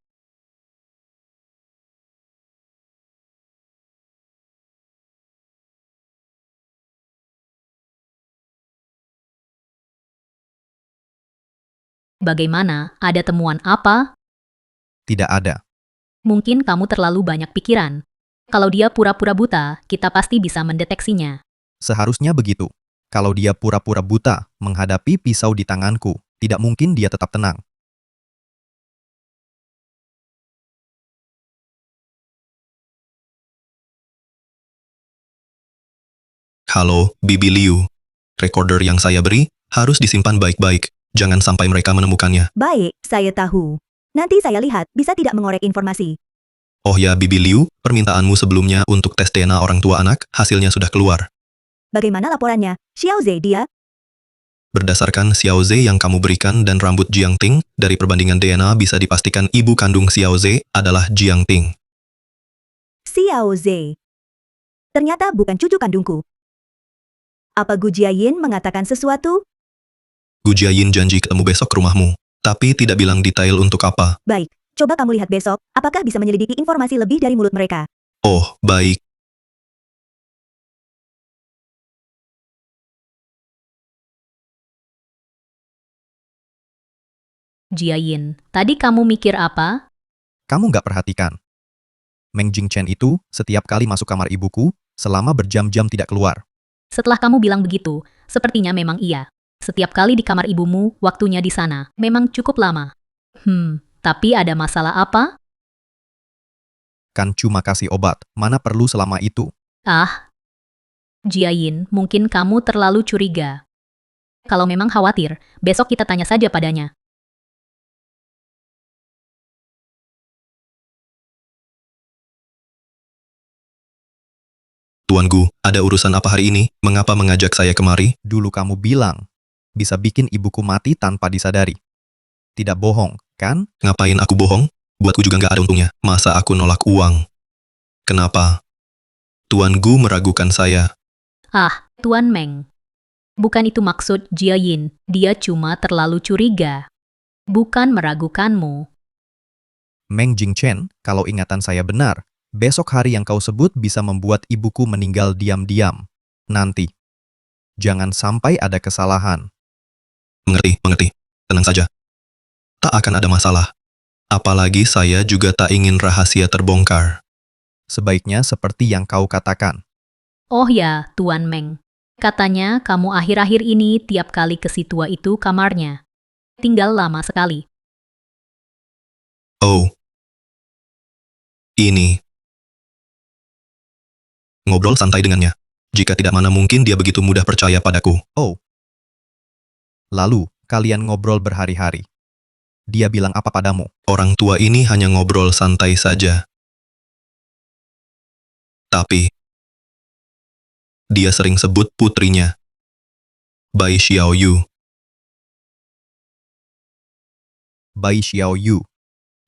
Bagaimana? Ada temuan apa? Tidak ada. Mungkin kamu terlalu banyak pikiran. Kalau dia pura-pura buta, kita pasti bisa mendeteksinya. Seharusnya begitu. Kalau dia pura-pura buta menghadapi pisau di tanganku, tidak mungkin dia tetap tenang. Halo, Bibi Liu. Recorder yang saya beri harus disimpan baik-baik. Jangan sampai mereka menemukannya. Baik, saya tahu. Nanti saya lihat, bisa tidak mengorek informasi. Oh ya, Bibi Liu, permintaanmu sebelumnya untuk tes DNA orang tua anak, hasilnya sudah keluar. Bagaimana laporannya? Xiao Ze dia? Berdasarkan Xiao Ze yang kamu berikan dan rambut Jiang Ting, dari perbandingan DNA bisa dipastikan ibu kandung Xiao Ze adalah Jiang Ting. Xiao Ze. Ternyata bukan cucu kandungku. Apa Gu Jiayin mengatakan sesuatu? Gu Jiayin janji ketemu besok ke rumahmu, tapi tidak bilang detail untuk apa. Baik, coba kamu lihat besok, apakah bisa menyelidiki informasi lebih dari mulut mereka. Oh, baik. Jiayin, tadi kamu mikir apa? Kamu nggak perhatikan. Meng Jingchen itu setiap kali masuk kamar ibuku, selama berjam-jam tidak keluar. Setelah kamu bilang begitu, sepertinya memang iya. Setiap kali di kamar ibumu, waktunya di sana, memang cukup lama. Tapi ada masalah apa? Kan cuma kasih obat, mana perlu selama itu. Jiayin, mungkin kamu terlalu curiga. Kalau memang khawatir, besok kita tanya saja padanya. Tuan Gu, ada urusan apa hari ini? Mengapa mengajak saya kemari? Dulu kamu bilang, bisa bikin ibuku mati tanpa disadari. Tidak bohong, kan? Ngapain aku bohong? Buatku juga nggak ada untungnya. Masa aku nolak uang? Kenapa? Tuan Gu meragukan saya. Tuan Meng. Bukan itu maksud Jiayin, dia cuma terlalu curiga. Bukan meragukanmu. Meng Jingchen, kalau ingatan saya benar, besok hari yang kau sebut bisa membuat ibuku meninggal diam-diam. Nanti. Jangan sampai ada kesalahan. Mengerti. Tenang saja. Tak akan ada masalah. Apalagi saya juga tak ingin rahasia terbongkar. Sebaiknya seperti yang kau katakan. Oh ya, Tuan Meng. Katanya kamu akhir-akhir ini tiap kali ke si tua itu kamarnya. Tinggal lama sekali. Oh. Ini. Ngobrol santai dengannya. Jika tidak, mana mungkin dia begitu mudah percaya padaku. Oh. Lalu, kalian ngobrol berhari-hari. Dia bilang apa padamu? Orang tua ini hanya ngobrol santai saja. Tapi, dia sering sebut putrinya, Bai Xiaoyu. Bai Xiaoyu.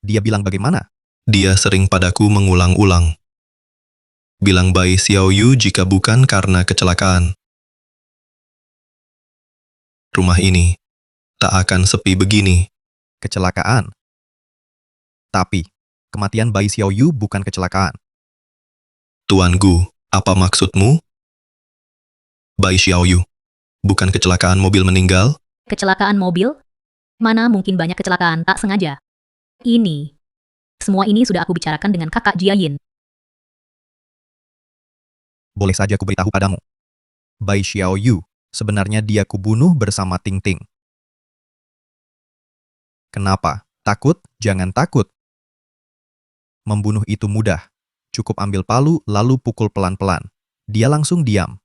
Dia bilang bagaimana? Dia sering padaku mengulang-ulang. Bilang Bai Xiaoyu jika bukan karena kecelakaan. Rumah ini tak akan sepi begini. Kecelakaan. Tapi, kematian Bai Xiaoyu bukan kecelakaan. Tuan Gu, apa maksudmu? Bai Xiaoyu, bukan kecelakaan mobil meninggal? Kecelakaan mobil? Mana mungkin banyak kecelakaan tak sengaja. Semua ini sudah aku bicarakan dengan kakak Jiayin. Boleh saja kuberitahu padamu. Bai Xiaoyu, sebenarnya dia kubunuh bersama Ting Ting. Kenapa? Takut? Jangan takut. Membunuh itu mudah. Cukup ambil palu lalu pukul pelan-pelan. Dia langsung diam.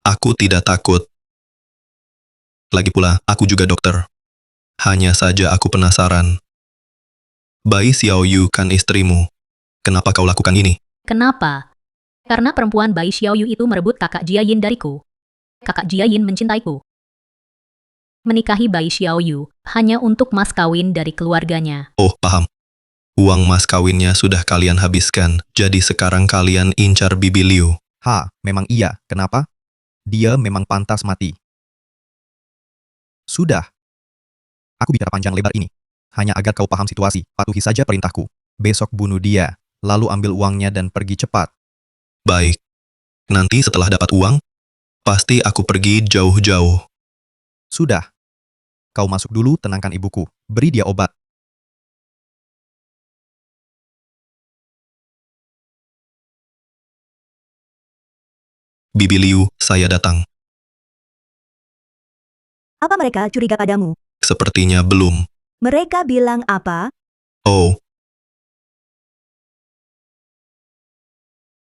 Aku tidak takut. Lagi pula, aku juga dokter. Hanya saja aku penasaran. Bai Xiaoyu kan istrimu. Kenapa kau lakukan ini? Kenapa? Karena perempuan Bai Xiaoyu itu merebut kakak Jiayin dariku. Kakak Jiayin mencintaiku. Menikahi Bai Xiaoyu hanya untuk mas kawin dari keluarganya. Oh, paham. Uang mas kawinnya sudah kalian habiskan, jadi sekarang kalian incar Bibi Liu. Memang iya. Kenapa? Dia memang pantas mati. Sudah. Aku bicara panjang lebar ini. Hanya agar kau paham situasi, patuhi saja perintahku. Besok bunuh dia, lalu ambil uangnya dan pergi cepat. Baik. Nanti setelah dapat uang, pasti aku pergi jauh-jauh. Sudah. Kau masuk dulu, tenangkan ibuku. Beri dia obat. Bibi Liu, saya datang. Apa mereka curiga padamu? Sepertinya belum. Mereka bilang apa? Oh.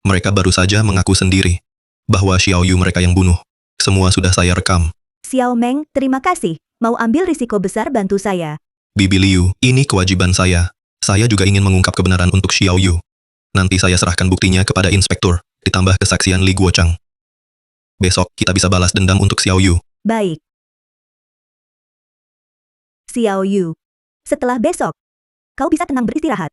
Mereka baru saja mengaku sendiri bahwa Xiaoyu mereka yang bunuh. Semua sudah saya rekam. Xiao Meng, terima kasih. Mau ambil risiko besar bantu saya. Bibi Liu, ini kewajiban saya. Saya juga ingin mengungkap kebenaran untuk Xiaoyu. Nanti saya serahkan buktinya kepada inspektur, ditambah kesaksian Li Guochang. Besok kita bisa balas dendam untuk Xiaoyu. Baik. Xiao Yu. Setelah besok, kau bisa tenang beristirahat.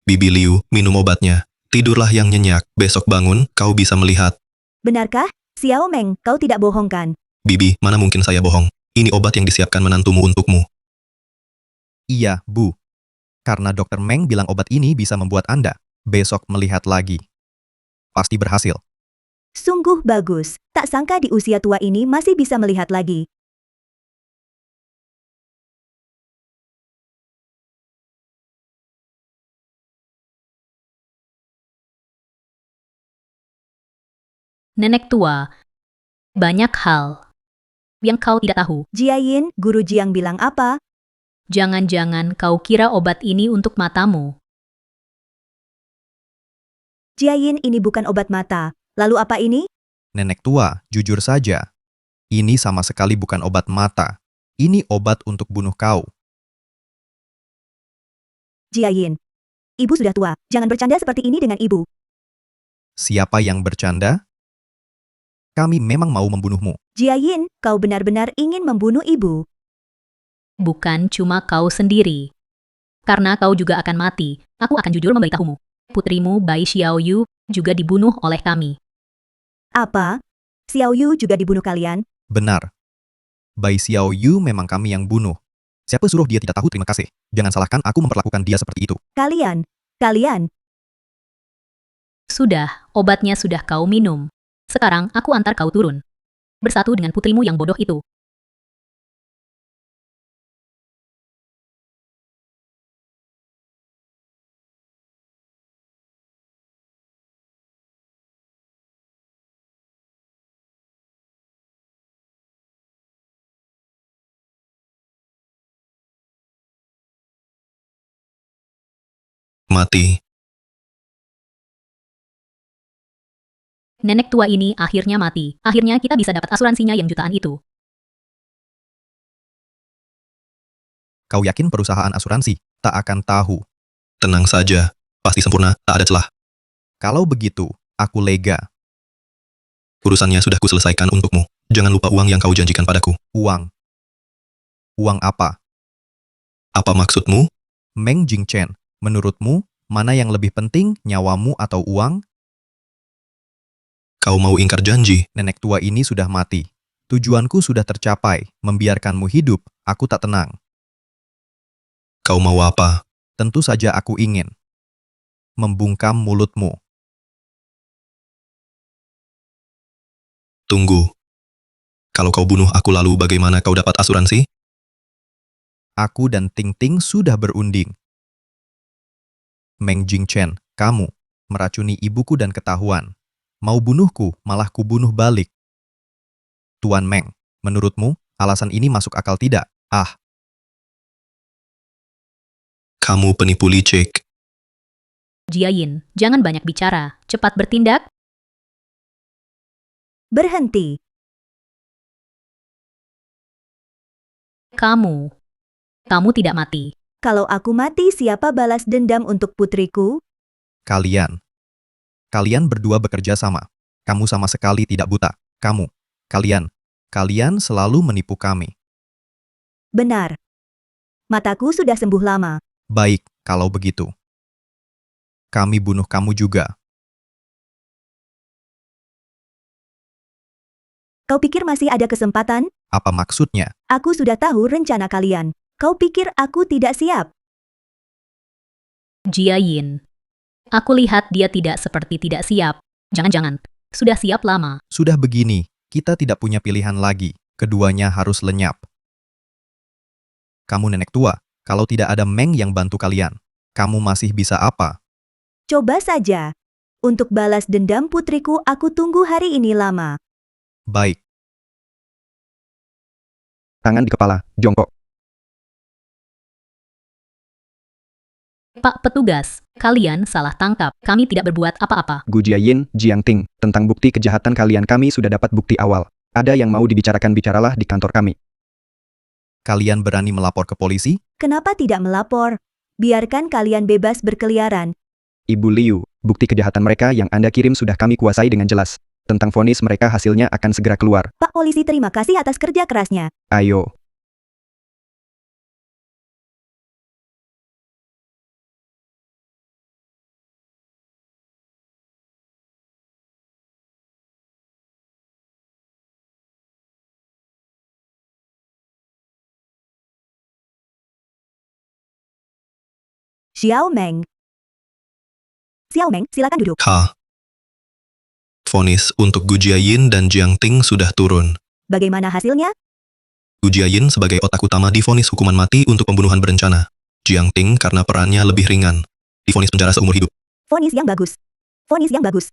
Bibi Liu, minum obatnya. Tidurlah yang nyenyak, besok bangun, kau bisa melihat. Benarkah, Xiao Meng, kau tidak bohong kan? Bibi, mana mungkin saya bohong? Ini obat yang disiapkan menantumu untukmu. Iya, Bu. Karena Dokter Meng bilang obat ini bisa membuat Anda besok melihat lagi. Pasti berhasil. Sungguh bagus, tak sangka di usia tua ini masih bisa melihat lagi. Nenek tua. Banyak hal yang kau tidak tahu. Jiayin, Guru Jiang bilang apa? Jangan-jangan kau kira obat ini untuk matamu. Jiayin, ini bukan obat mata. Lalu apa ini? Nenek tua, jujur saja. Ini sama sekali bukan obat mata. Ini obat untuk bunuh kau. Jiayin. Ibu sudah tua, jangan bercanda seperti ini dengan ibu. Siapa yang bercanda? Kami memang mau membunuhmu. Jiayin, kau benar-benar ingin membunuh ibu. Bukan cuma kau sendiri. Karena kau juga akan mati, aku akan jujur memberitahumu. Putrimu Bai Xiao Yu juga dibunuh oleh kami. Apa? Xiao Yu juga dibunuh kalian? Benar. Bai Xiao Yu memang kami yang bunuh. Siapa suruh dia tidak tahu terima kasih? Jangan salahkan aku memperlakukan dia seperti itu. Kalian. Sudah, obatnya sudah kau minum. Sekarang aku antar kau turun. Bersatu dengan putrimu yang bodoh itu. Mati. Nenek tua ini akhirnya mati. Akhirnya kita bisa dapat asuransinya yang jutaan itu. Kau yakin perusahaan asuransi tak akan tahu? Tenang saja, pasti sempurna, tak ada celah. Kalau begitu, aku lega. Urusannya sudah kuselesaikan untukmu. Jangan lupa uang yang kau janjikan padaku. Uang. Uang apa? Apa maksudmu? Meng Jingchen, menurutmu, mana yang lebih penting, nyawamu atau uang? Kau mau ingkar janji? Nenek tua ini sudah mati. Tujuanku sudah tercapai, membiarkanmu hidup, aku tak tenang. Kau mau apa? Tentu saja aku ingin membungkam mulutmu. Tunggu. Kalau kau bunuh aku lalu bagaimana kau dapat asuransi? Aku dan Ting Ting sudah berunding. Meng Jingchen, kamu meracuni ibuku dan ketahuan. Mau bunuhku, malah kubunuh balik. Tuan Meng, menurutmu, alasan ini masuk akal tidak? Ah, Kamu penipu licik. Jiayin, jangan banyak bicara. Cepat bertindak. Berhenti. Kamu tidak mati. Kalau aku mati, siapa balas dendam untuk putriku? kalian. Kalian berdua bekerja sama. Kamu sama sekali tidak buta. Kalian selalu menipu kami. Benar. Mataku sudah sembuh lama. Baik, kalau begitu. Kami bunuh kamu juga. Kau pikir masih ada kesempatan? Apa maksudnya? Aku sudah tahu rencana kalian. Kau pikir aku tidak siap? Jiayin. Aku lihat dia tidak seperti tidak siap. Jangan-jangan, sudah siap lama. Sudah begini, kita tidak punya pilihan lagi. Keduanya harus lenyap. Kamu nenek tua, kalau tidak ada Meng yang bantu kalian, kamu masih bisa apa? Coba saja. Untuk balas dendam putriku, aku tunggu hari ini lama. Baik, Tangan di kepala, jongkok. Pak Petugas, kalian salah tangkap. Kami tidak berbuat apa-apa. Gu Jiayin, Jiang Ting, tentang bukti kejahatan kalian kami sudah dapat bukti awal. Ada yang mau dibicarakan bicaralah di kantor kami. kalian berani melapor ke polisi? Kenapa tidak melapor? Biarkan kalian bebas berkeliaran. Ibu Liu, bukti kejahatan mereka yang Anda kirim sudah kami kuasai dengan jelas. Tentang vonis mereka hasilnya akan segera keluar. Pak Polisi, terima kasih atas kerja kerasnya. Ayo. Xiao Meng. Xiao Meng, silakan duduk. Vonis untuk Gu Jiayin dan Jiang Ting sudah turun. Bagaimana hasilnya? Gu Jiayin sebagai otak utama divonis hukuman mati untuk pembunuhan berencana. Jiang Ting karena perannya lebih ringan, divonis penjara seumur hidup. Vonis yang bagus. Vonis yang bagus.